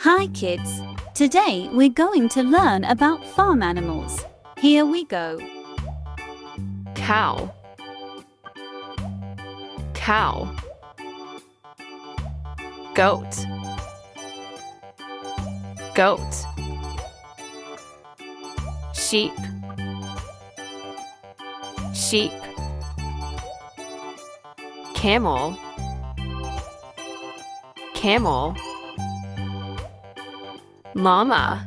Hi kids! Today we're going to learn about farm animals. Here we go. Cow, cow. Goat, goat. Sheep, sheep. Camel, camel. Llama,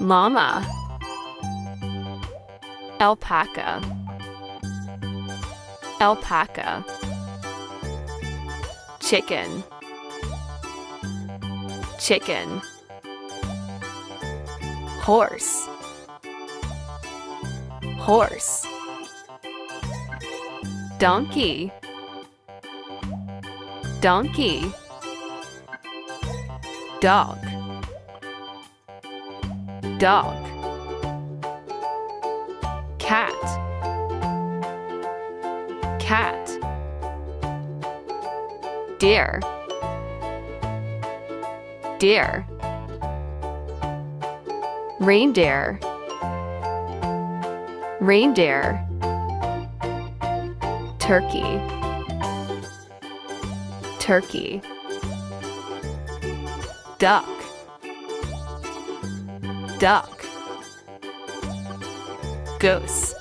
llama. Alpaca, alpaca. Chicken, chicken. Horse, horse. Donkey, donkey. Dog, dog. Cat, cat. Deer, deer. Reindeer, reindeer. Turkey, turkey. Duck, duck. Goose,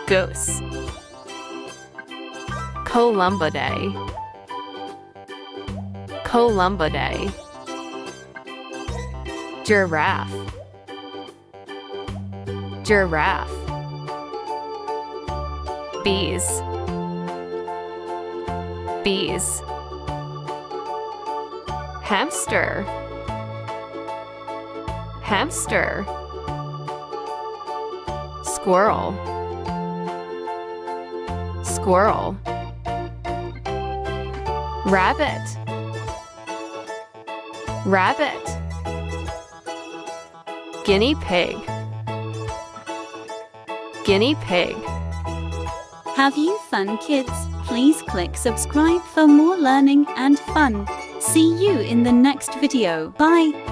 goose. Columbidae, columbidae. Giraffe, giraffe. Bees, bees. Hamster, hamster. Squirrel, squirrel. Rabbit, rabbit. Guinea pig, guinea pig. Have you fun, kids? Please click subscribe for more learning and fun. See you in the next video. Bye!